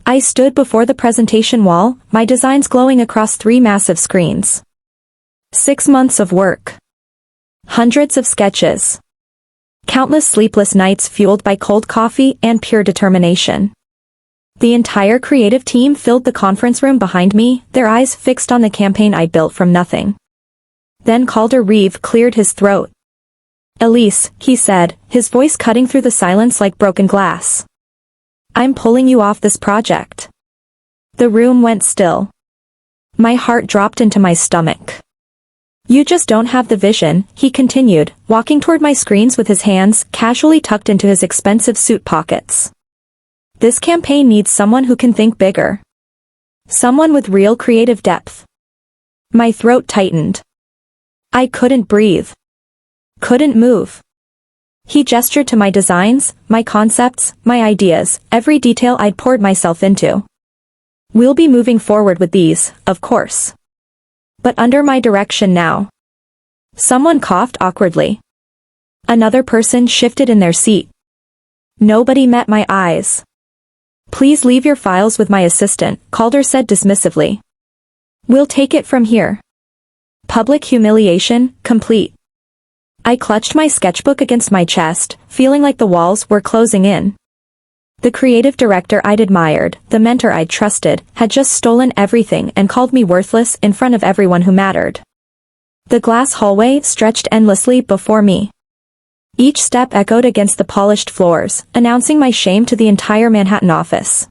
I stood before the presentation wall, my designs glowing across 3 massive screens. 6 months of work. Hundreds of sketches. Countless sleepless nights fueled by cold coffee and pure determination. The entire creative team filled the conference room behind me, their eyes fixed on the campaign I built from nothing. Then Calder-Reeve cleared his throat. "Elise," he said, his voice cutting through the silence like broken glass. "I'm pulling you off this project." The room went still. My heart dropped into my stomach. "You just don't have the vision," he continued, walking toward my screens with his hands casually tucked into his expensive suit pockets. "This campaign needs someone who can think bigger. Someone with real creative depth." My throat tightened. I couldn't breathe. Couldn't move. He gestured to my designs, my concepts, my ideas, every detail I'd poured myself into. "We'll be moving forward with these, of course. But under my direction now." Someone coughed awkwardly. Another person shifted in their seat. Nobody met my eyes. "Please leave your files with my assistant," Calder said dismissively. "We'll take it from here." Public humiliation, complete. I clutched my sketchbook against my chest, feeling like the walls were closing in. The creative director I'd admired, the mentor I'd trusted, had just stolen everything and called me worthless in front of everyone who mattered. The glass hallway stretched endlessly before me. Each step echoed against the polished floors, announcing my shame to the entire Manhattan office.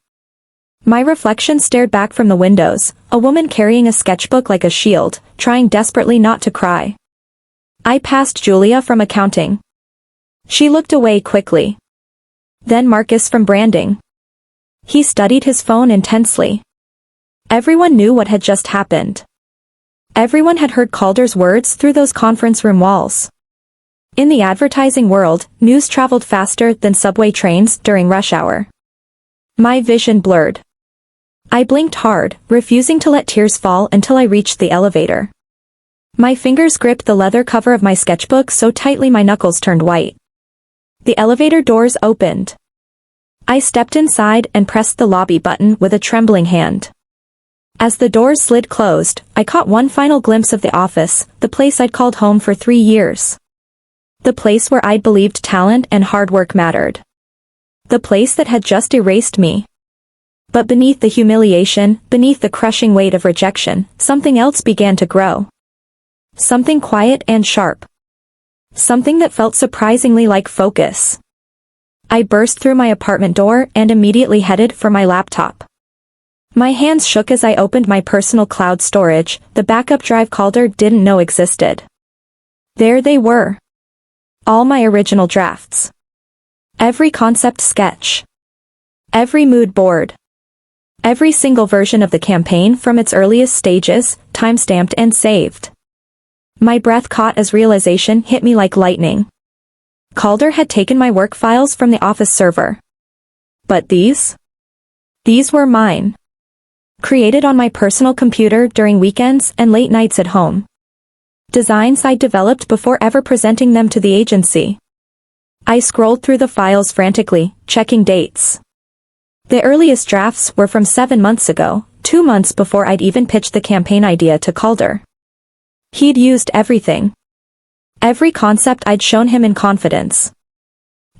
My reflection stared back from the windows, a woman carrying a sketchbook like a shield, trying desperately not to cry. I passed Julia from accounting. She looked away quickly. Then Marcus from branding. He studied his phone intensely. Everyone knew what had just happened. Everyone had heard Calder's words through those conference room walls. In the advertising world, news traveled faster than subway trains during rush hour. My vision blurred. I blinked hard, refusing to let tears fall until I reached the elevator. My fingers gripped the leather cover of my sketchbook so tightly my knuckles turned white. The elevator doors opened. I stepped inside and pressed the lobby button with a trembling hand. As the doors slid closed, I caught one final glimpse of the office, the place I'd called home for 3 years. The place where I'd believed talent and hard work mattered. The place that had just erased me. But beneath the humiliation, beneath the crushing weight of rejection, something else began to grow. Something quiet and sharp. Something that felt surprisingly like focus. I burst through my apartment door and immediately headed for my laptop. My hands shook as I opened my personal cloud storage, the backup drive Calder didn't know existed. There they were. All my original drafts. Every concept sketch. Every mood board. Every single version of the campaign from its earliest stages, time-stamped and saved. My breath caught as realization hit me like lightning. Calder had taken my work files from the office server. But these? These were mine. Created on my personal computer during weekends and late nights at home. Designs I'd developed before ever presenting them to the agency. I scrolled through the files frantically, checking dates. The earliest drafts were from 7 months ago, 2 months before I'd even pitched the campaign idea to Calder. He'd used everything. Every concept I'd shown him in confidence.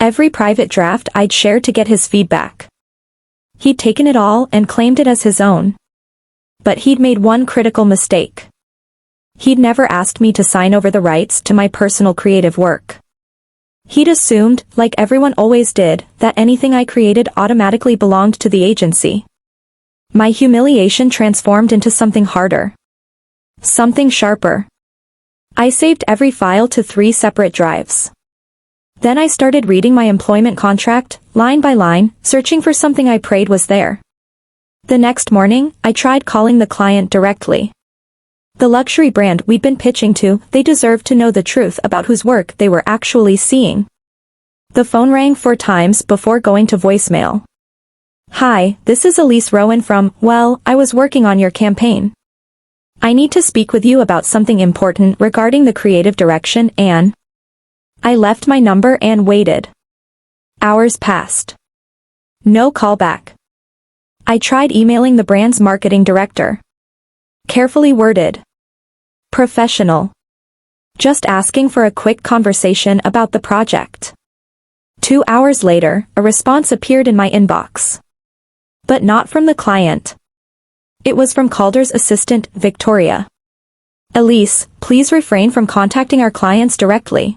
Every private draft I'd shared to get his feedback. He'd taken it all and claimed it as his own. But he'd made one critical mistake. He'd never asked me to sign over the rights to my personal creative work. He'd assumed, like everyone always did, that anything I created automatically belonged to the agency. My humiliation transformed into something harder. Something sharper. I saved every file to 3 separate drives. Then I started reading my employment contract, line by line, searching for something I prayed was there. The next morning, I tried calling the client directly. The luxury brand we'd been pitching to, they deserved to know the truth about whose work they were actually seeing. The phone rang 4 times before going to voicemail. "Hi, this is Elise Rowan from, well, I was working on your campaign. I need to speak with you about something important regarding the creative direction and..." I left my number and waited. Hours passed. No callback. I tried emailing the brand's marketing director. Carefully worded. Professional. Just asking for a quick conversation about the project. 2 hours later, a response appeared in my inbox. But not from the client. It was from Calder's assistant, Victoria. Elise, please refrain from contacting our clients directly.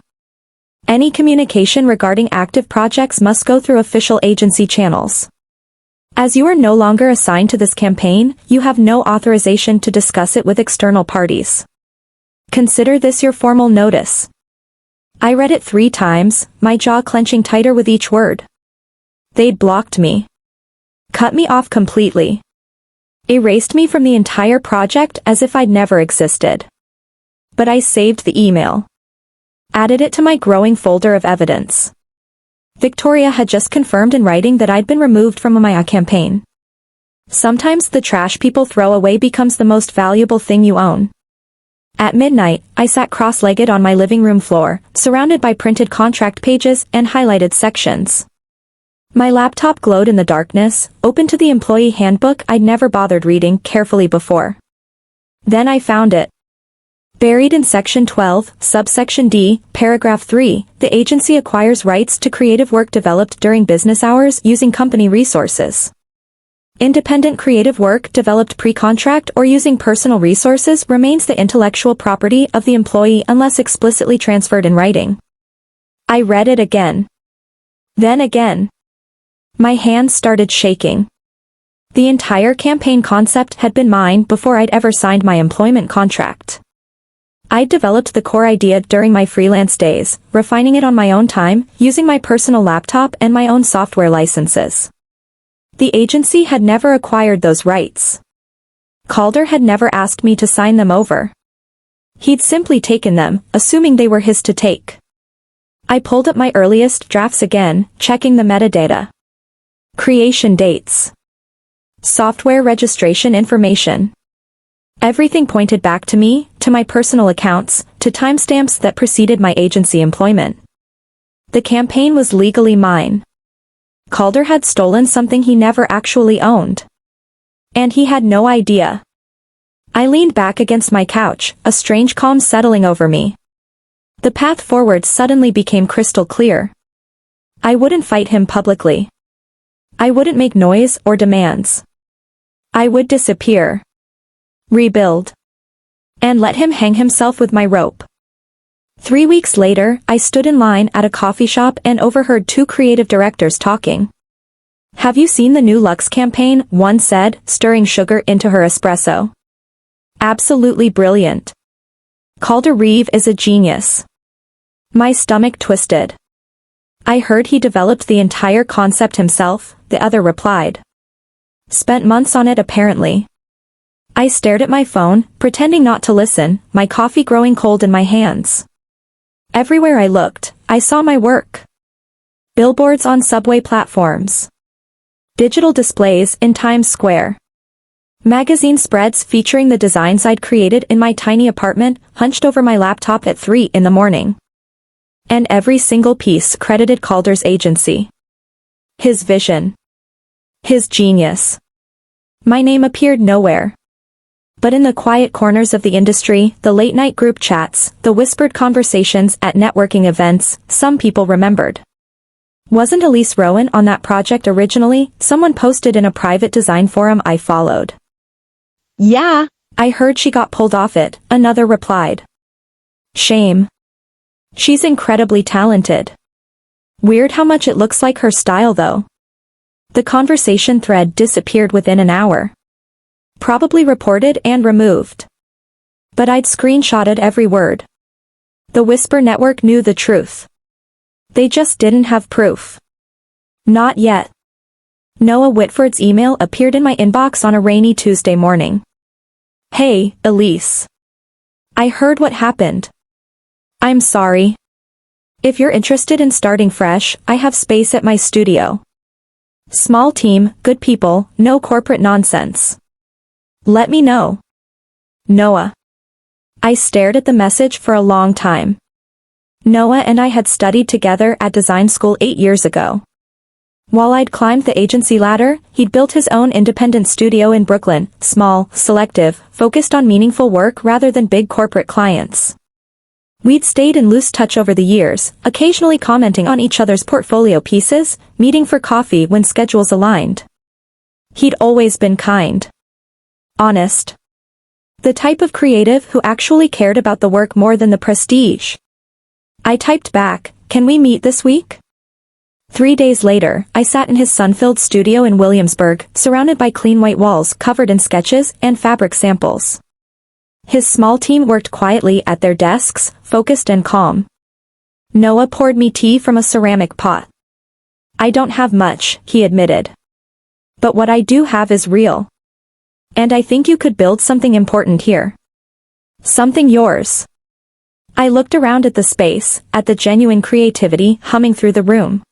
Any communication regarding active projects must go through official agency channels. As you are no longer assigned to this campaign, you have no authorization to discuss it with external parties. Consider this your formal notice. I read it 3 times, my jaw clenching tighter with each word. They'd blocked me. Cut me off completely. Erased me from the entire project as if I'd never existed. But I saved the email. Added it to my growing folder of evidence. Victoria had just confirmed in writing that I'd been removed from my campaign. Sometimes the trash people throw away becomes the most valuable thing you own. At midnight, I sat cross-legged on my living room floor, surrounded by printed contract pages and highlighted sections. My laptop glowed in the darkness, open to the employee handbook I'd never bothered reading carefully before. Then I found it. Buried in Section 12, Subsection D, Paragraph 3, the agency acquires rights to creative work developed during business hours using company resources. Independent creative work developed pre-contract or using personal resources remains the intellectual property of the employee unless explicitly transferred in writing. I read it again. Then again. My hands started shaking. The entire campaign concept had been mine before I'd ever signed my employment contract. I'd developed the core idea during my freelance days, refining it on my own time, using my personal laptop and my own software licenses. The agency had never acquired those rights. Calder had never asked me to sign them over. He'd simply taken them, assuming they were his to take. I pulled up my earliest drafts again, checking the metadata. Creation dates. Software registration information. Everything pointed back to me, to my personal accounts, to timestamps that preceded my agency employment. The campaign was legally mine. Calder had stolen something he never actually owned. And he had no idea. I leaned back against my couch, a strange calm settling over me. The path forward suddenly became crystal clear. I wouldn't fight him publicly. I wouldn't make noise or demands. I would disappear. Rebuild. And let him hang himself with my rope. 3 weeks later, I stood in line at a coffee shop and overheard 2 creative directors talking. Have you seen the new Lux campaign? One said, stirring sugar into her espresso. Absolutely brilliant. Calder Reeve is a genius. My stomach twisted. I heard he developed the entire concept himself, the other replied. Spent months on it apparently. I stared at my phone, pretending not to listen, my coffee growing cold in my hands. Everywhere I looked, I saw my work. Billboards on subway platforms. Digital displays in Times Square. Magazine spreads featuring the designs I'd created in my tiny apartment, hunched over my laptop at 3 in the morning. And every single piece credited Calder's agency. His vision. His genius. My name appeared nowhere. But in the quiet corners of the industry, the late-night group chats, the whispered conversations at networking events, some people remembered. Wasn't Elise Rowan on that project originally? Someone posted in a private design forum I followed. Yeah, I heard she got pulled off it, another replied. Shame. She's incredibly talented. Weird how much it looks like her style though. The conversation thread disappeared within an hour. Probably reported and removed. But I'd screenshotted every word. The Whisper Network knew the truth. They just didn't have proof. Not yet. Noah Whitford's email appeared in my inbox on a rainy Tuesday morning. Hey, Elise. I heard what happened. I'm sorry. If you're interested in starting fresh, I have space at my studio. Small team, good people, no corporate nonsense. Let me know. Noah. I stared at the message for a long time. Noah and I had studied together at design school 8 years ago. While I'd climbed the agency ladder, he'd built his own independent studio in Brooklyn, small, selective, focused on meaningful work rather than big corporate clients. We'd stayed in loose touch over the years, occasionally commenting on each other's portfolio pieces, meeting for coffee when schedules aligned. He'd always been kind. Honest. The type of creative who actually cared about the work more than the prestige. I typed back, "Can we meet this week?" 3 days later, I sat in his sun-filled studio in Williamsburg, surrounded by clean white walls covered in sketches and fabric samples. His small team worked quietly at their desks, focused and calm. Noah poured me tea from a ceramic pot. "I don't have much," he admitted. "But what I do have is real. And I think you could build something important here. Something yours." I looked around at the space, at the genuine creativity humming through the room.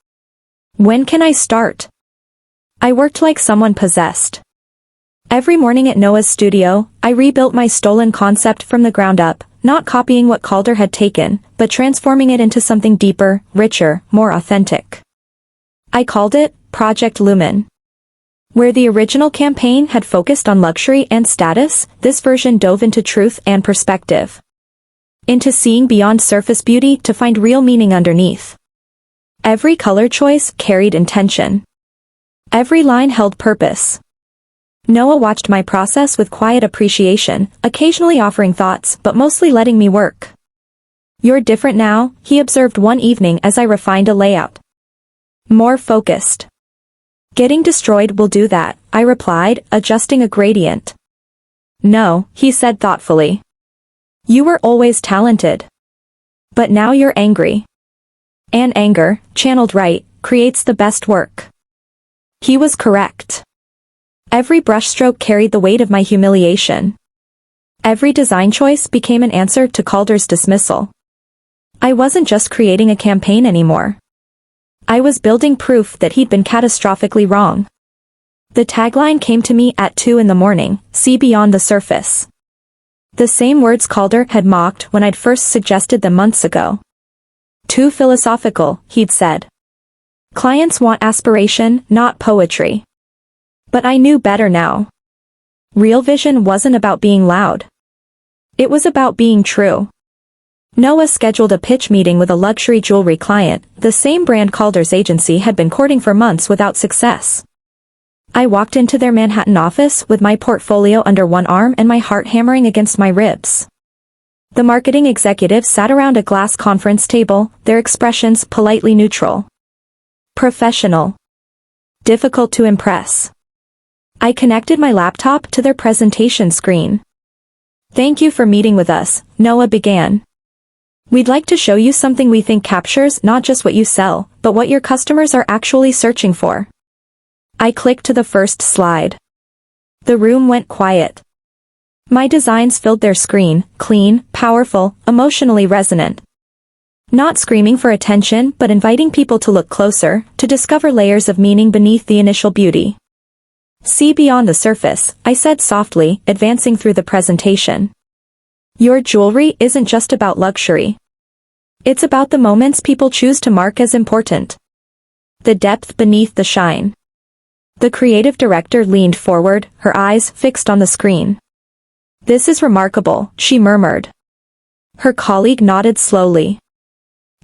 "When can I start?" I worked like someone possessed. Every morning at Noah's studio, I rebuilt my stolen concept from the ground up, not copying what Calder had taken, but transforming it into something deeper, richer, more authentic. I called it Project Lumen. Where the original campaign had focused on luxury and status, this version dove into truth and perspective. Into seeing beyond surface beauty to find real meaning underneath. Every color choice carried intention. Every line held purpose. Noah watched my process with quiet appreciation, occasionally offering thoughts but mostly letting me work. "You're different now," he observed one evening as I refined a layout. "More focused." "Getting destroyed will do that," I replied, adjusting a gradient. "No," he said thoughtfully. "You were always talented. But now you're angry. And anger, channeled right, creates the best work." He was correct. Every brushstroke carried the weight of my humiliation. Every design choice became an answer to Calder's dismissal. I wasn't just creating a campaign anymore. I was building proof that he'd been catastrophically wrong. The tagline came to me at 2 a.m, "See beyond the surface." The same words Calder had mocked when I'd first suggested them months ago. "Too philosophical," he'd said. "Clients want aspiration, not poetry." But I knew better now. Real vision wasn't about being loud. It was about being true. Noah scheduled a pitch meeting with a luxury jewelry client, the same brand Calder's agency had been courting for months without success. I walked into their Manhattan office with my portfolio under one arm and my heart hammering against my ribs. The marketing executives sat around a glass conference table, their expressions politely neutral. Professional. Difficult to impress. I connected my laptop to their presentation screen. "Thank you for meeting with us," Noah began. "We'd like to show you something we think captures not just what you sell, but what your customers are actually searching for." I clicked to the first slide. The room went quiet. My designs filled their screen, clean, powerful, emotionally resonant. Not screaming for attention but inviting people to look closer, to discover layers of meaning beneath the initial beauty. "See beyond the surface," I said softly, advancing through the presentation. "Your jewelry isn't just about luxury. It's about the moments people choose to mark as important. The depth beneath the shine." The creative director leaned forward, her eyes fixed on the screen. "This is remarkable," she murmured. Her colleague nodded slowly.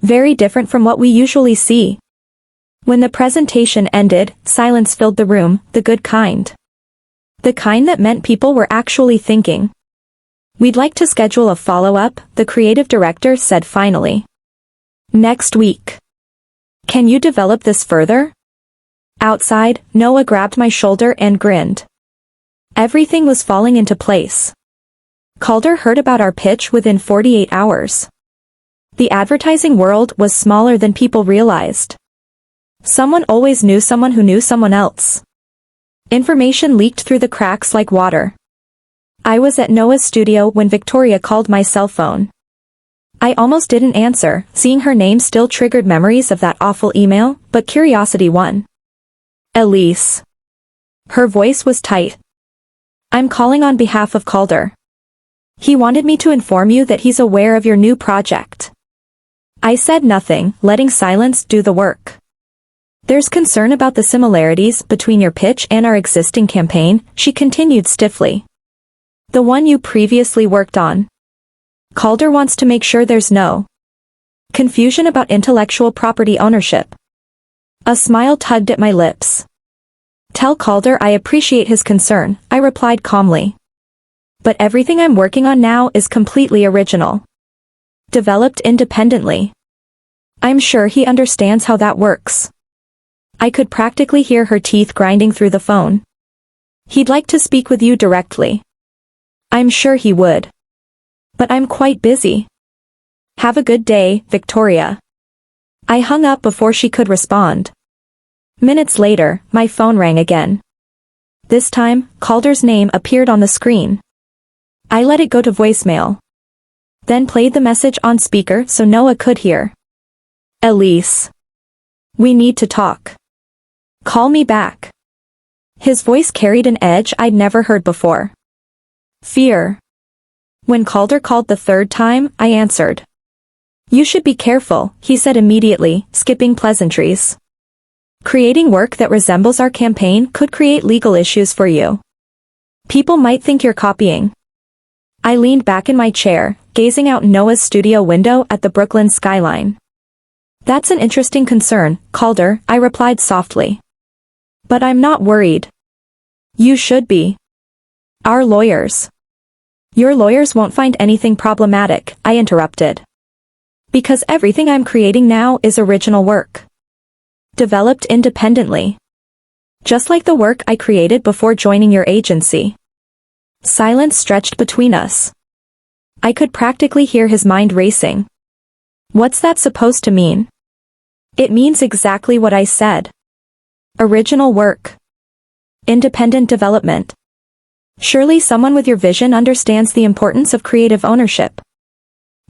"Very different from what we usually see." When the presentation ended, silence filled the room, the good kind. The kind that meant people were actually thinking. "We'd like to schedule a follow-up," the creative director said finally. "Next week. Can you develop this further?" Outside, Noah grabbed my shoulder and grinned. Everything was falling into place. Calder heard about our pitch within 48 hours. The advertising world was smaller than people realized. Someone always knew someone who knew someone else. Information leaked through the cracks like water. I was at Noah's studio when Victoria called my cell phone. I almost didn't answer, seeing her name still triggered memories of that awful email, but curiosity won. "Elise." Her voice was tight. "I'm calling on behalf of Calder. He wanted me to inform you that he's aware of your new project." I said nothing, letting silence do the work. There's concern about the similarities between your pitch and our existing campaign, she continued stiffly. The one you previously worked on. Calder wants to make sure there's no confusion about intellectual property ownership. A smile tugged at my lips. Tell Calder I appreciate his concern, I replied calmly. But everything I'm working on now is completely original. Developed independently. I'm sure he understands how that works. I could practically hear her teeth grinding through the phone. He'd like to speak with you directly. I'm sure he would. But I'm quite busy. Have a good day, Victoria. I hung up before she could respond. Minutes later, my phone rang again. This time, Calder's name appeared on the screen. I let it go to voicemail. Then played the message on speaker so Noah could hear. Elise. We need to talk. Call me back. His voice carried an edge I'd never heard before. Fear. When Calder called the third time, I answered. You should be careful, he said immediately, skipping pleasantries. Creating work that resembles our campaign could create legal issues for you. People might think you're copying. I leaned back in my chair, gazing out Noah's studio window at the Brooklyn skyline. That's an interesting concern, Calder, I replied softly. But I'm not worried. You should be. Our lawyers. Your lawyers won't find anything problematic, I interrupted. Because everything I'm creating now is original work. Developed independently. Just like the work I created before joining your agency. Silence stretched between us. I could practically hear his mind racing. What's that supposed to mean? It means exactly what I said. Original work. Independent development. Surely someone with your vision understands the importance of creative ownership.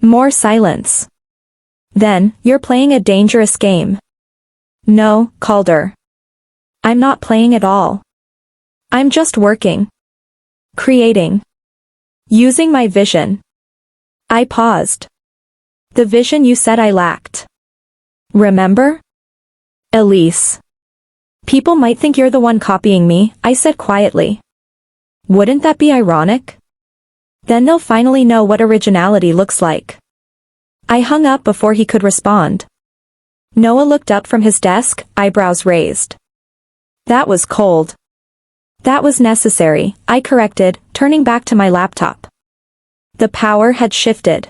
More silence. Then, you're playing a dangerous game. No, Calder. I'm not playing at all. I'm just working. Creating. Using my vision. I paused. The vision you said I lacked. Remember? Elise. People might think you're the one copying me, I said quietly. Wouldn't that be ironic? Then they'll finally know what originality looks like. I hung up before he could respond. Noah looked up from his desk, eyebrows raised. That was cold. That was necessary, I corrected, turning back to my laptop. The power had shifted.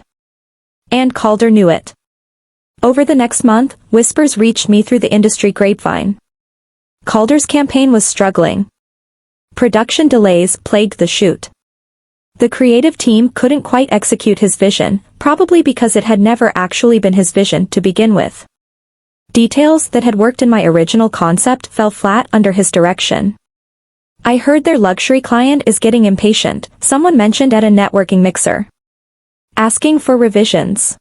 And Calder knew it. Over the next month, whispers reached me through the industry grapevine. Calder's campaign was struggling. Production delays plagued the shoot. The creative team couldn't quite execute his vision, probably because it had never actually been his vision to begin with. Details that had worked in my original concept fell flat under his direction. I heard their luxury client is getting impatient, someone mentioned at a networking mixer. Asking for revisions.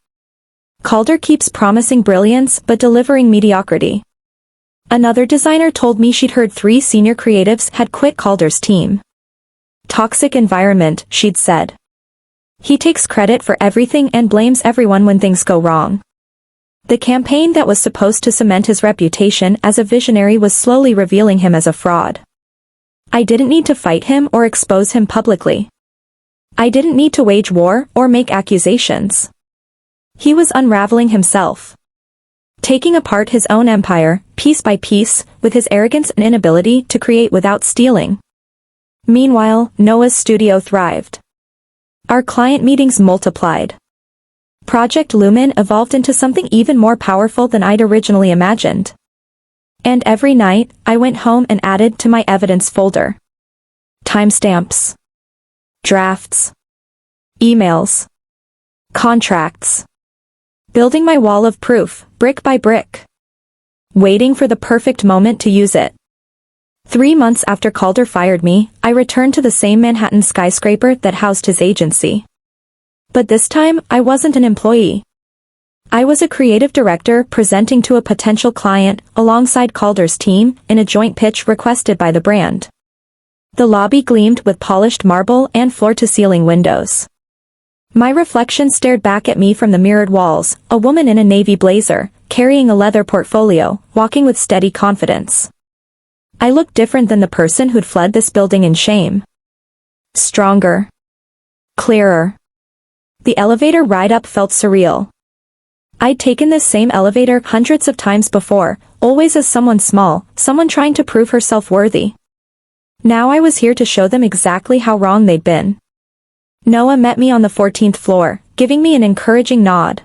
Calder keeps promising brilliance but delivering mediocrity. Another designer told me she'd heard 3 senior creatives had quit Calder's team. Toxic environment, she'd said. He takes credit for everything and blames everyone when things go wrong. The campaign that was supposed to cement his reputation as a visionary was slowly revealing him as a fraud. I didn't need to fight him or expose him publicly. I didn't need to wage war or make accusations. He was unraveling himself. Taking apart his own empire, piece by piece, with his arrogance and inability to create without stealing. Meanwhile, Noah's studio thrived. Our client meetings multiplied. Project Lumen evolved into something even more powerful than I'd originally imagined. And every night, I went home and added to my evidence folder. Timestamps. Drafts. Emails. Contracts. Building my wall of proof, brick by brick. Waiting for the perfect moment to use it. 3 months after Calder fired me, I returned to the same Manhattan skyscraper that housed his agency. But this time, I wasn't an employee. I was a creative director presenting to a potential client alongside Calder's team in a joint pitch requested by the brand. The lobby gleamed with polished marble and floor-to-ceiling windows. My reflection stared back at me from the mirrored walls, a woman in a navy blazer, carrying a leather portfolio, walking with steady confidence. I looked different than the person who'd fled this building in shame. Stronger. Clearer. The elevator ride up felt surreal. I'd taken this same elevator hundreds of times before, always as someone small, someone trying to prove herself worthy. Now I was here to show them exactly how wrong they'd been. Noah met me on the 14th floor, giving me an encouraging nod.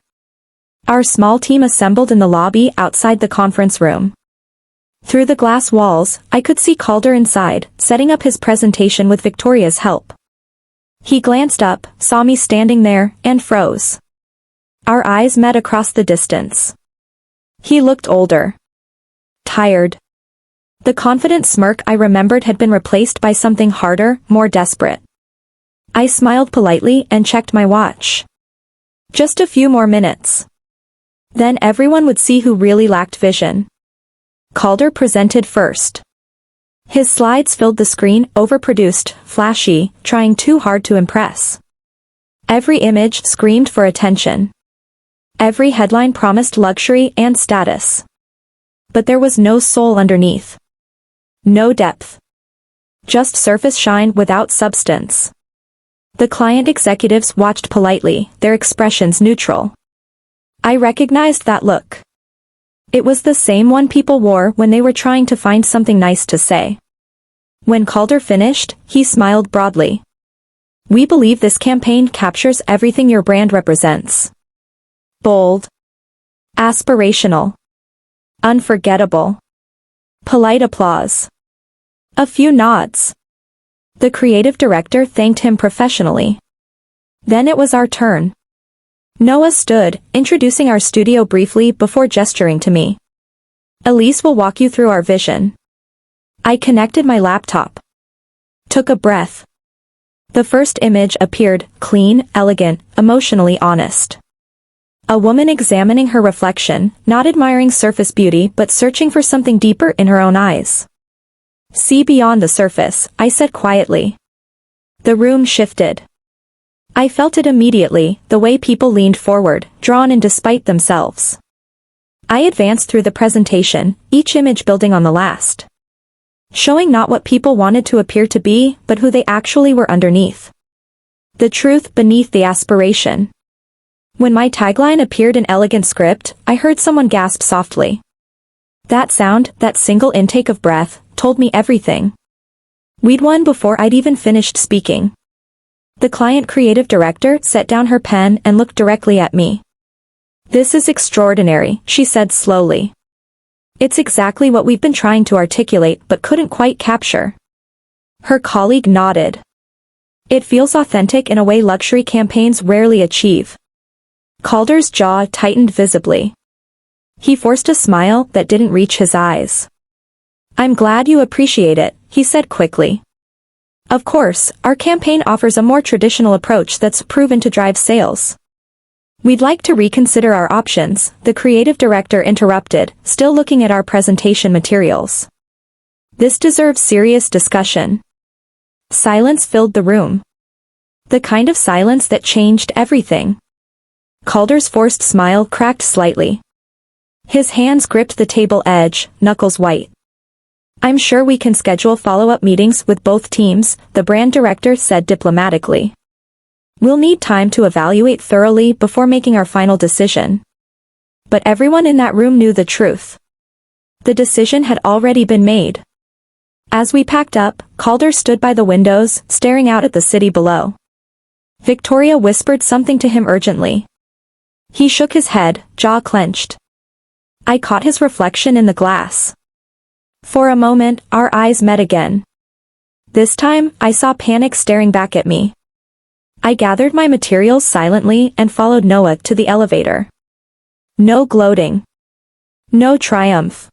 Our small team assembled in the lobby outside the conference room. Through the glass walls, I could see Calder inside, setting up his presentation with Victoria's help. He glanced up, saw me standing there, and froze. Our eyes met across the distance. He looked older. Tired. The confident smirk I remembered had been replaced by something harder, more desperate. I smiled politely and checked my watch. Just a few more minutes. Then everyone would see who really lacked vision. Calder presented first. His slides filled the screen, overproduced, flashy, trying too hard to impress. Every image screamed for attention. Every headline promised luxury and status. But there was no soul underneath. No depth. Just surface shine without substance. The client executives watched politely, their expressions neutral. I recognized that look. It was the same one people wore when they were trying to find something nice to say. When Calder finished, he smiled broadly. We believe this campaign captures everything your brand represents. Bold. Aspirational. Unforgettable. Polite applause. A few nods. The creative director thanked him professionally. Then it was our turn. Noah stood, introducing our studio briefly before gesturing to me. Elise will walk you through our vision. I connected my laptop. Took a breath. The first image appeared, clean, elegant, emotionally honest. A woman examining her reflection, not admiring surface beauty but searching for something deeper in her own eyes. See beyond the surface, I said quietly. The room shifted. I felt it immediately, the way people leaned forward, drawn in despite themselves. I advanced through the presentation, each image building on the last. Showing not what people wanted to appear to be, but who they actually were underneath. The truth beneath the aspiration. When my tagline appeared in elegant script, I heard someone gasp softly. That sound, that single intake of breath, told me everything. We'd won before I'd even finished speaking. The client creative director set down her pen and looked directly at me. This is extraordinary, she said slowly. It's exactly what we've been trying to articulate but couldn't quite capture. Her colleague nodded. It feels authentic in a way luxury campaigns rarely achieve. Calder's jaw tightened visibly. He forced a smile that didn't reach his eyes. I'm glad you appreciate it, he said quickly. Of course, our campaign offers a more traditional approach that's proven to drive sales. We'd like to reconsider our options, the creative director interrupted, still looking at our presentation materials. This deserves serious discussion. Silence filled the room. The kind of silence that changed everything. Calder's forced smile cracked slightly. His hands gripped the table edge, knuckles white. I'm sure we can schedule follow-up meetings with both teams, the brand director said diplomatically. We'll need time to evaluate thoroughly before making our final decision. But everyone in that room knew the truth. The decision had already been made. As we packed up, Calder stood by the windows, staring out at the city below. Victoria whispered something to him urgently. He shook his head, jaw clenched. I caught his reflection in the glass. For a moment, our eyes met again. This time, I saw panic staring back at me. I gathered my materials silently and followed Noah to the elevator. No gloating. No triumph.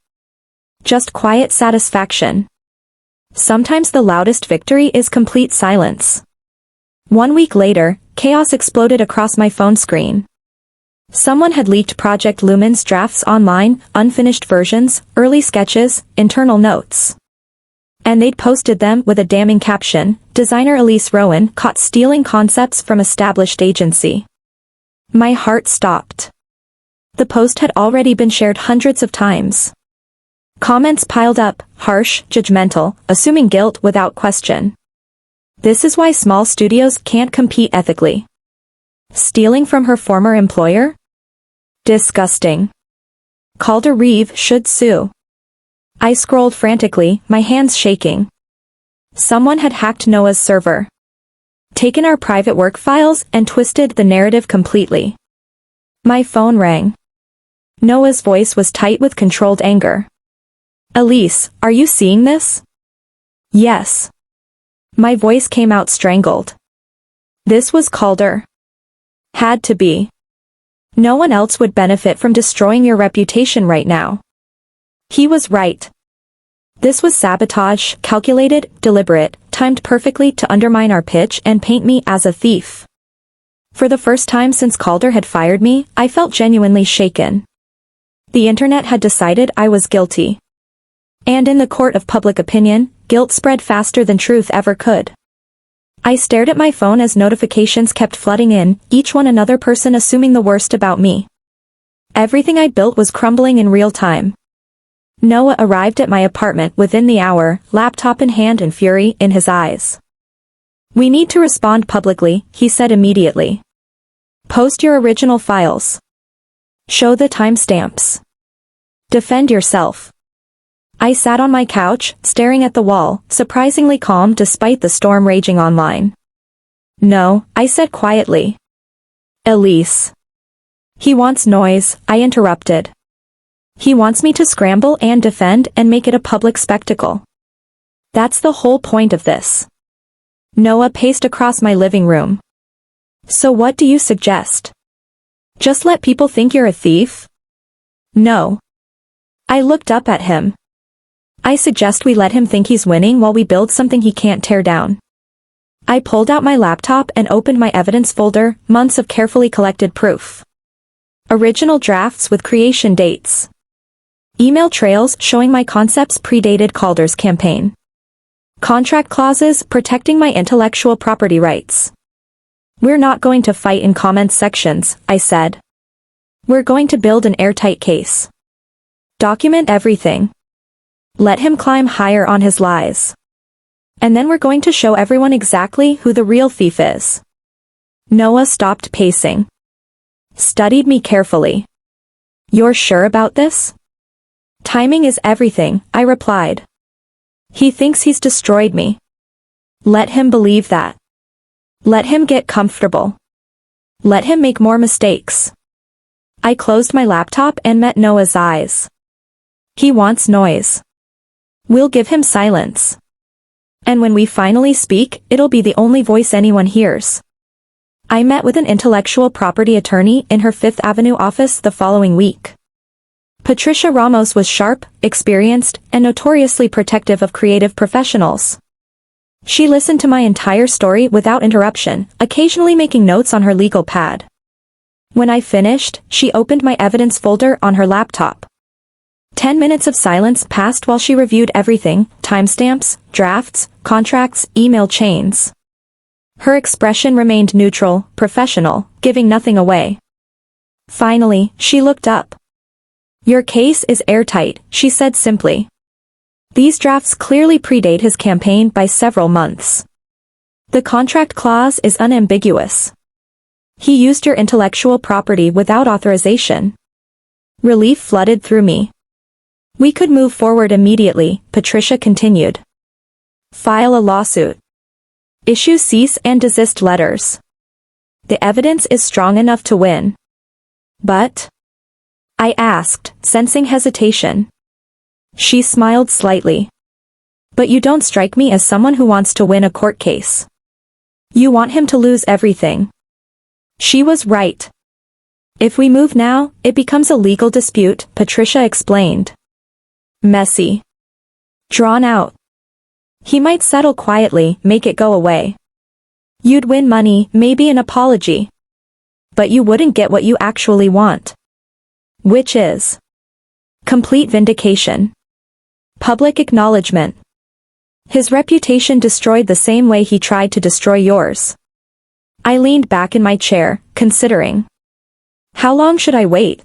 Just quiet satisfaction. Sometimes the loudest victory is complete silence. 1 week later, chaos exploded across my phone screen. Someone had leaked Project Lumen's drafts online, unfinished versions, early sketches, internal notes. And they'd posted them with a damning caption, designer Elise Rowan caught stealing concepts from established agency. My heart stopped. The post had already been shared hundreds of times. Comments piled up, harsh, judgmental, assuming guilt without question. This is why small studios can't compete ethically. Stealing from her former employer? Disgusting. Calder Reeve should sue. I scrolled frantically, my hands shaking. Someone had hacked Noah's server. Taken our private work files and twisted the narrative completely. My phone rang. Noah's voice was tight with controlled anger. Elise, are you seeing this? Yes. My voice came out strangled. This was Calder. Had to be. No one else would benefit from destroying your reputation right now. He was right. This was sabotage, calculated, deliberate, timed perfectly to undermine our pitch and paint me as a thief. For the first time since Calder had fired me, I felt genuinely shaken. The internet had decided I was guilty. And in the court of public opinion, guilt spread faster than truth ever could. I stared at my phone as notifications kept flooding in, each one another person assuming the worst about me. Everything I built was crumbling in real time. Noah arrived at my apartment within the hour, laptop in hand and fury in his eyes. We need to respond publicly, he said immediately. Post your original files. Show the timestamps. Defend yourself. I sat on my couch, staring at the wall, surprisingly calm despite the storm raging online. No, I said quietly. Elise. He wants noise, I interrupted. He wants me to scramble and defend and make it a public spectacle. That's the whole point of this. Noah paced across my living room. So what do you suggest? Just let people think you're a thief? No. I looked up at him. I suggest we let him think he's winning while we build something he can't tear down. I pulled out my laptop and opened my evidence folder, months of carefully collected proof. Original drafts with creation dates. Email trails showing my concepts predated Calder's campaign. Contract clauses protecting my intellectual property rights. We're not going to fight in comments sections, I said. We're going to build an airtight case. Document everything. Let him climb higher on his lies. And then we're going to show everyone exactly who the real thief is. Noah stopped pacing. Studied me carefully. You're sure about this? Timing is everything, I replied. He thinks he's destroyed me. Let him believe that. Let him get comfortable. Let him make more mistakes. I closed my laptop and met Noah's eyes. He wants noise. We'll give him silence. And when we finally speak, it'll be the only voice anyone hears. I met with an intellectual property attorney in her Fifth Avenue office the following week. Patricia Ramos was sharp, experienced, and notoriously protective of creative professionals. She listened to my entire story without interruption, occasionally making notes on her legal pad. When I finished, she opened my evidence folder on her laptop. 10 minutes of silence passed while she reviewed everything, timestamps, drafts, contracts, email chains. Her expression remained neutral, professional, giving nothing away. Finally, she looked up. Your case is airtight, she said simply. These drafts clearly predate his campaign by several months. The contract clause is unambiguous. He used your intellectual property without authorization. Relief flooded through me. We could move forward immediately, Patricia continued. File a lawsuit. Issue cease and desist letters. The evidence is strong enough to win. But? I asked, sensing hesitation. She smiled slightly. But you don't strike me as someone who wants to win a court case. You want him to lose everything. She was right. If we move now, it becomes a legal dispute, Patricia explained. Messy. Drawn out. He might settle quietly, make it go away. You'd win money, maybe an apology. But you wouldn't get what you actually want. Which is complete vindication. Public acknowledgement. His reputation destroyed the same way he tried to destroy yours. I leaned back in my chair, considering. How long should I wait?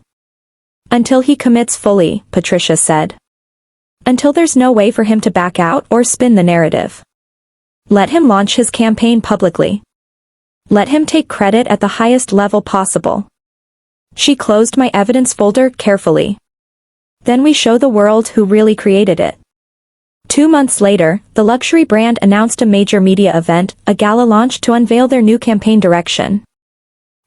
Until he commits fully, Patricia said. Until there's no way for him to back out or spin the narrative. Let him launch his campaign publicly. Let him take credit at the highest level possible. She closed my evidence folder carefully. Then we show the world who really created it. 2 months later, the luxury brand announced a major media event, a gala launch to unveil their new campaign direction.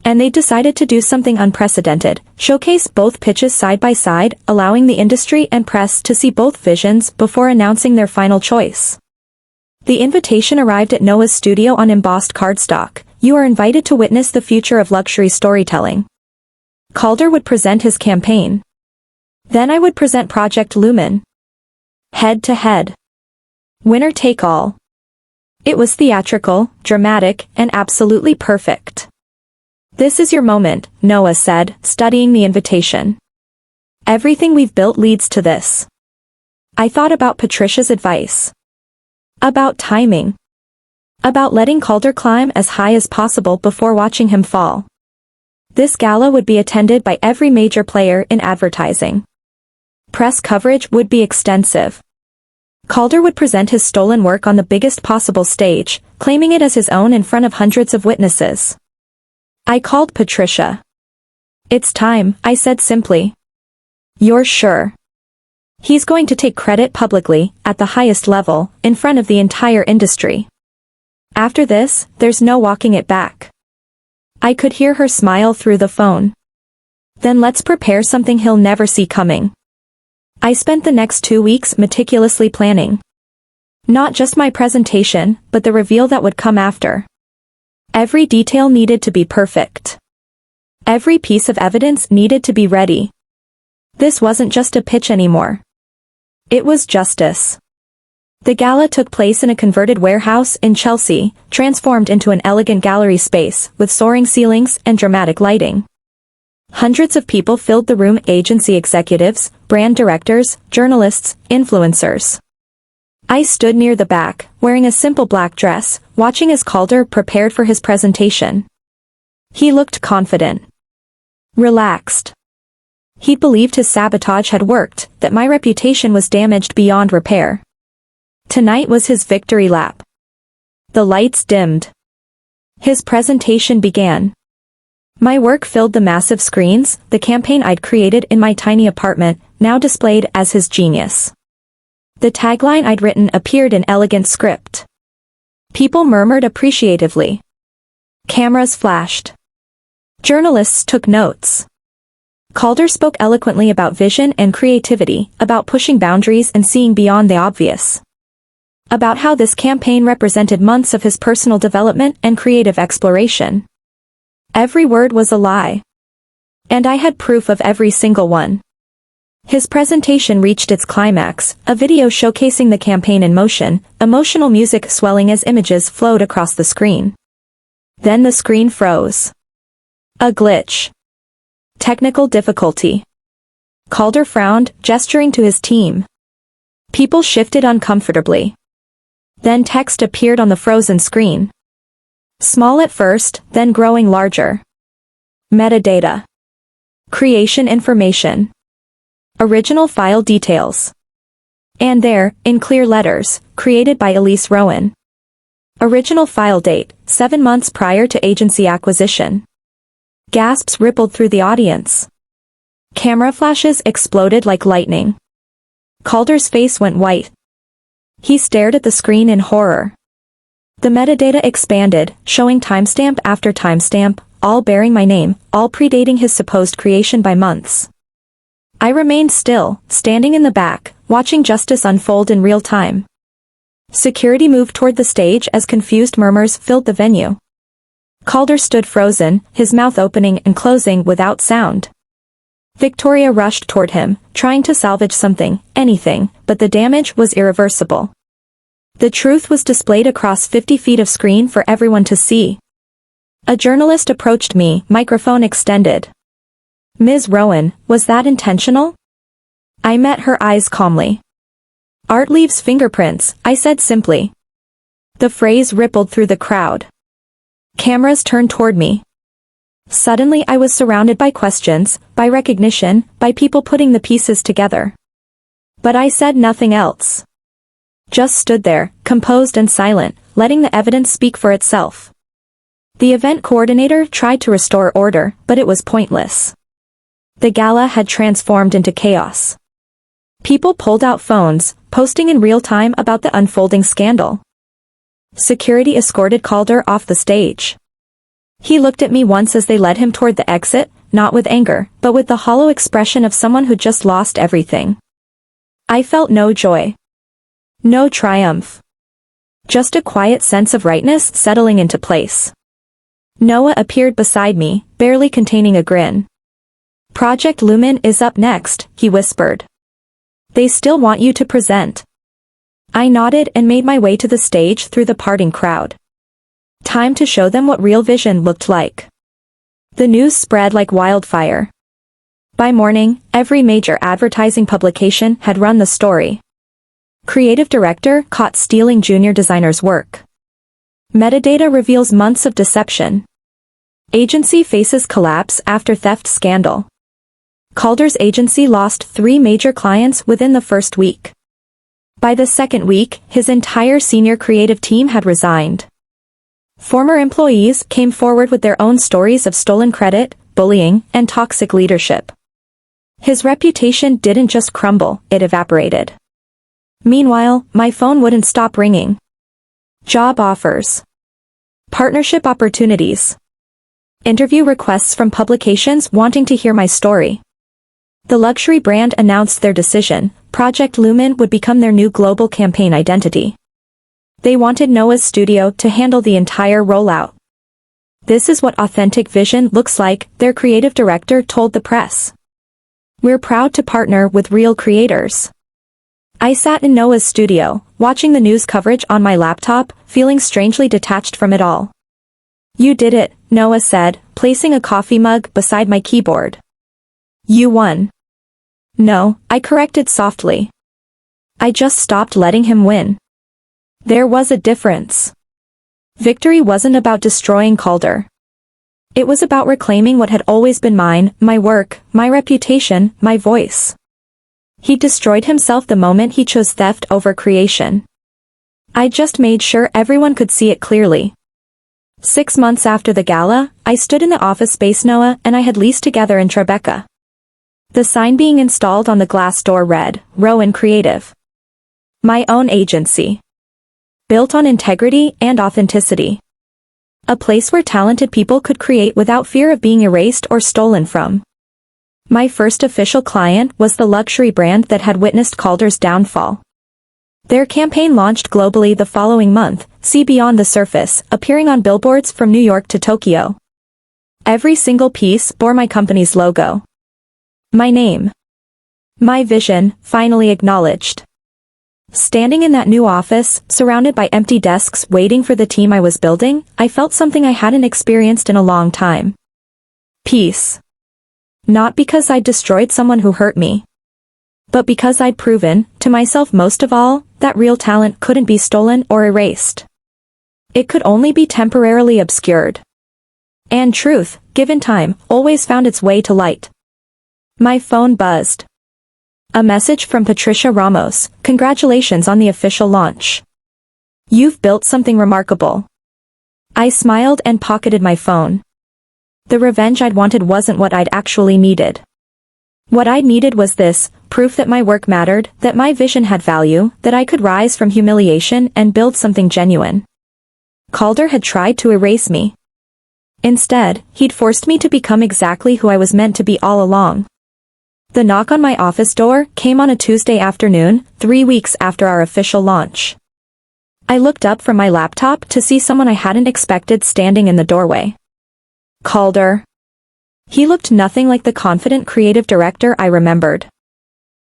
And they decided to do something unprecedented, showcase both pitches side by side, allowing the industry and press to see both visions before announcing their final choice. The invitation arrived at Noah's studio on embossed cardstock. You are invited to witness the future of luxury storytelling. Calder would present his campaign. Then I would present Project Lumen. Head to head. Winner take all. It was theatrical, dramatic, and absolutely perfect. This is your moment, Noah said, studying the invitation. Everything we've built leads to this. I thought about Patricia's advice. About timing. About letting Calder climb as high as possible before watching him fall. This gala would be attended by every major player in advertising. Press coverage would be extensive. Calder would present his stolen work on the biggest possible stage, claiming it as his own in front of hundreds of witnesses. I called Patricia. It's time, I said simply. You're sure? He's going to take credit publicly, at the highest level, in front of the entire industry. After this, there's no walking it back. I could hear her smile through the phone. Then let's prepare something he'll never see coming. I spent the next 2 weeks meticulously planning. Not just my presentation, but the reveal that would come after. Every detail needed to be perfect. Every piece of evidence needed to be ready. This wasn't just a pitch anymore. It was justice. The gala took place in a converted warehouse in Chelsea, transformed into an elegant gallery space with soaring ceilings and dramatic lighting. Hundreds of people filled the room: agency executives, brand directors, journalists, influencers. I stood near the back, wearing a simple black dress, watching as Calder prepared for his presentation. He looked confident. Relaxed. He believed his sabotage had worked, that my reputation was damaged beyond repair. Tonight was his victory lap. The lights dimmed. His presentation began. My work filled the massive screens, the campaign I'd created in my tiny apartment, now displayed as his genius. The tagline I'd written appeared in elegant script. People murmured appreciatively. Cameras flashed. Journalists took notes. Calder spoke eloquently about vision and creativity, about pushing boundaries and seeing beyond the obvious. About how this campaign represented months of his personal development and creative exploration. Every word was a lie. And I had proof of every single one. His presentation reached its climax, a video showcasing the campaign in motion, emotional music swelling as images flowed across the screen. Then the screen froze. A glitch. Technical difficulty. Calder frowned, gesturing to his team. People shifted uncomfortably. Then text appeared on the frozen screen. Small at first, then growing larger. Metadata. Creation information. Original file details. And there, in clear letters, created by Elise Rowan. Original file date, 7 months prior to agency acquisition. Gasps rippled through the audience. Camera flashes exploded like lightning. Calder's face went white. He stared at the screen in horror. The metadata expanded, showing timestamp after timestamp, all bearing my name, all predating his supposed creation by months. I remained still, standing in the back, watching justice unfold in real time. Security moved toward the stage as confused murmurs filled the venue. Calder stood frozen, his mouth opening and closing without sound. Victoria rushed toward him, trying to salvage something, anything, but the damage was irreversible. The truth was displayed across 50 feet of screen for everyone to see. A journalist approached me, microphone extended. Ms. Rowan, was that intentional? I met her eyes calmly. Art leaves fingerprints, I said simply. The phrase rippled through the crowd. Cameras turned toward me. Suddenly I was surrounded by questions, by recognition, by people putting the pieces together. But I said nothing else. Just stood there, composed and silent, letting the evidence speak for itself. The event coordinator tried to restore order, but it was pointless. The gala had transformed into chaos. People pulled out phones, posting in real time about the unfolding scandal. Security escorted Calder off the stage. He looked at me once as they led him toward the exit, not with anger, but with the hollow expression of someone who just lost everything. I felt no joy. No triumph. Just a quiet sense of rightness settling into place. Noah appeared beside me, barely containing a grin. "Project Lumen is up next," he whispered. "They still want you to present." I nodded and made my way to the stage through the parting crowd. Time to show them what real vision looked like. The news spread like wildfire. By morning, every major advertising publication had run the story. Creative director caught stealing junior designer's work. Metadata reveals months of deception. Agency faces collapse after theft scandal. Calder's agency lost 3 major clients within the first week. By the second week, his entire senior creative team had resigned. Former employees came forward with their own stories of stolen credit, bullying, and toxic leadership. His reputation didn't just crumble, it evaporated. Meanwhile, my phone wouldn't stop ringing. Job offers. Partnership opportunities. Interview requests from publications wanting to hear my story. The luxury brand announced their decision: Project Lumen would become their new global campaign identity. They wanted Noah's studio to handle the entire rollout. "This is what authentic vision looks like," their creative director told the press. "We're proud to partner with real creators." I sat in Noah's studio, watching the news coverage on my laptop, feeling strangely detached from it all. "You did it," Noah said, placing a coffee mug beside my keyboard. "You won." "No," I corrected softly. "I just stopped letting him win." There was a difference. Victory wasn't about destroying Calder. It was about reclaiming what had always been mine: my work, my reputation, my voice. He destroyed himself the moment he chose theft over creation. I just made sure everyone could see it clearly. 6 months after the gala, I stood in the office space Noah and I had leased together in Tribeca. The sign being installed on the glass door read, "Rowan Creative." My own agency. Built on integrity and authenticity. A place where talented people could create without fear of being erased or stolen from. My first official client was the luxury brand that had witnessed Calder's downfall. Their campaign launched globally the following month, "See Beyond the Surface," appearing on billboards from New York to Tokyo. Every single piece bore my company's logo. My name. My vision, finally acknowledged. Standing in that new office, surrounded by empty desks waiting for the team I was building, I felt something I hadn't experienced in a long time. Peace. Not because I'd destroyed someone who hurt me. But because I'd proven, to myself most of all, that real talent couldn't be stolen or erased. It could only be temporarily obscured. And truth, given time, always found its way to light. My phone buzzed. A message from Patricia Ramos: "Congratulations on the official launch. You've built something remarkable." I smiled and pocketed my phone. The revenge I'd wanted wasn't what I'd actually needed. What I needed was this: proof that my work mattered, that my vision had value, that I could rise from humiliation and build something genuine. Calder had tried to erase me. Instead, he'd forced me to become exactly who I was meant to be all along. The knock on my office door came on a Tuesday afternoon, 3 weeks after our official launch. I looked up from my laptop to see someone I hadn't expected standing in the doorway. Calder. He looked nothing like the confident creative director I remembered.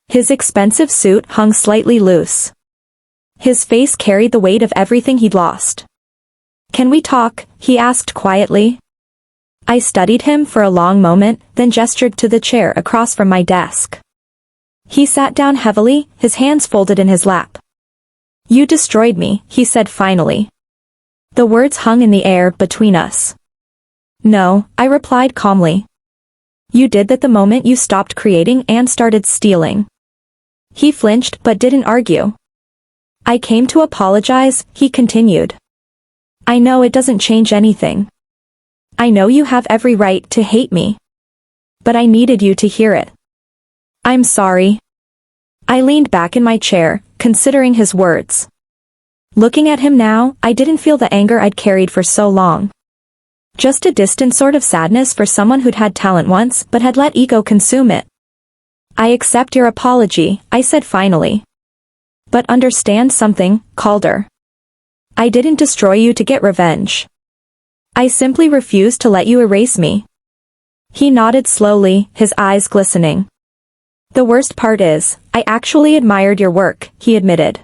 His expensive suit hung slightly loose. His face carried the weight of everything he'd lost. "Can we talk?" he asked quietly. I studied him for a long moment, then gestured to the chair across from my desk. He sat down heavily, his hands folded in his lap. "You destroyed me," he said finally. The words hung in the air between us. No, I replied calmly. You did that the moment you stopped creating and started stealing. He flinched but didn't argue. I came to apologize, he continued. I know it doesn't change anything. I know you have every right to hate me. But I needed you to hear it. I'm sorry. I leaned back in my chair, considering his words. Looking at him now, I didn't feel the anger I'd carried for so long. Just a distant sort of sadness for someone who'd had talent once but had let ego consume it. I accept your apology, I said finally. But understand something, Calder. I didn't destroy you to get revenge. I simply refused to let you erase me. He nodded slowly, his eyes glistening. The worst part is, I actually admired your work, he admitted.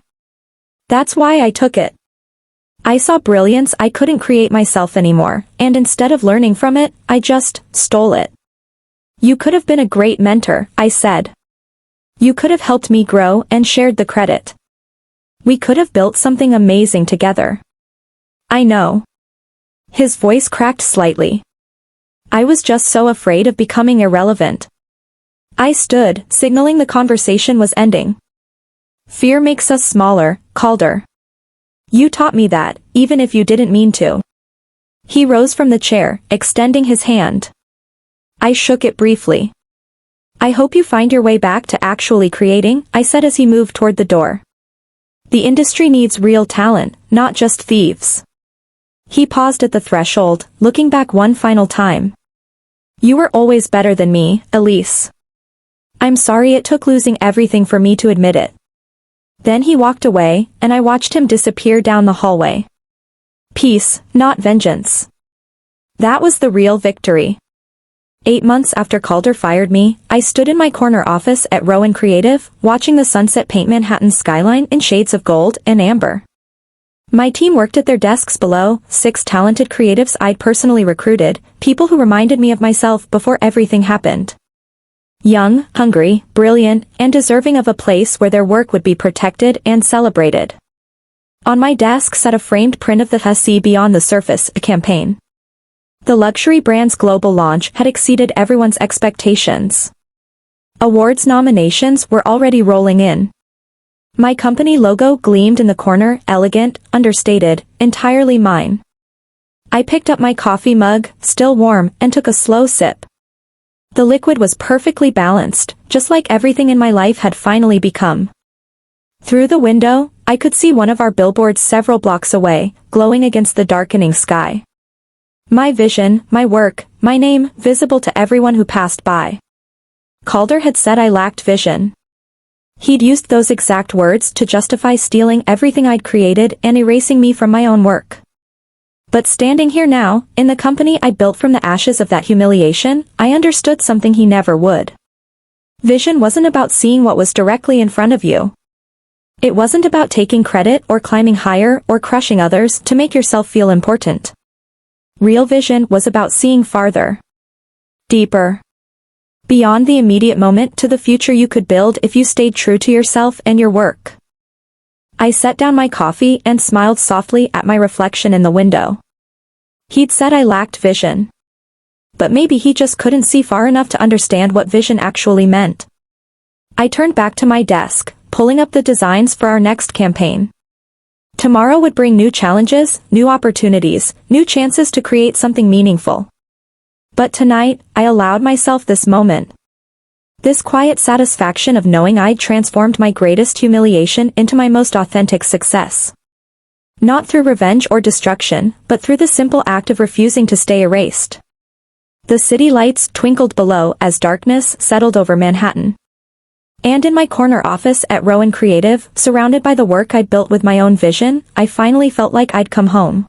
That's why I took it. I saw brilliance I couldn't create myself anymore, and instead of learning from it, I just stole it. You could have been a great mentor, I said. You could have helped me grow and shared the credit. We could have built something amazing together. I know. His voice cracked slightly. I was just so afraid of becoming irrelevant. I stood, signaling the conversation was ending. Fear makes us smaller, Calder. You taught me that, even if you didn't mean to. He rose from the chair, extending his hand. I shook it briefly. I hope you find your way back to actually creating, I said as he moved toward the door. The industry needs real talent, not just thieves. He paused at the threshold, looking back one final time. You were always better than me, Elise. I'm sorry it took losing everything for me to admit it. Then he walked away, and I watched him disappear down the hallway. Peace, not vengeance. That was the real victory. 8 months after Calder fired me, I stood in my corner office at Rowan Creative, watching the sunset paint Manhattan's skyline in shades of gold and amber. My team worked at their desks below, 6 talented creatives I'd personally recruited, people who reminded me of myself before everything happened. Young, hungry, brilliant, and deserving of a place where their work would be protected and celebrated. On my desk sat a framed print of the See Beyond the Surface campaign. The luxury brand's global launch had exceeded everyone's expectations. Awards nominations were already rolling in. My company logo gleamed in the corner, elegant, understated, entirely mine. I picked up my coffee mug, still warm, and took a slow sip. The liquid was perfectly balanced, just like everything in my life had finally become. Through the window, I could see one of our billboards several blocks away, glowing against the darkening sky. My vision, my work, my name, visible to everyone who passed by. Calder had said I lacked vision. He'd used those exact words to justify stealing everything I'd created and erasing me from my own work. But standing here now, in the company I built from the ashes of that humiliation, I understood something he never would. Vision wasn't about seeing what was directly in front of you. It wasn't about taking credit or climbing higher or crushing others to make yourself feel important. Real vision was about seeing farther. Deeper. Beyond the immediate moment to the future you could build if you stayed true to yourself and your work. I set down my coffee and smiled softly at my reflection in the window. He'd said I lacked vision. But maybe he just couldn't see far enough to understand what vision actually meant. I turned back to my desk, pulling up the designs for our next campaign. Tomorrow would bring new challenges, new opportunities, new chances to create something meaningful. But tonight, I allowed myself this moment. This quiet satisfaction of knowing I'd transformed my greatest humiliation into my most authentic success. Not through revenge or destruction, but through the simple act of refusing to stay erased. The city lights twinkled below as darkness settled over Manhattan. And in my corner office at Rowan Creative, surrounded by the work I'd built with my own vision, I finally felt like I'd come home.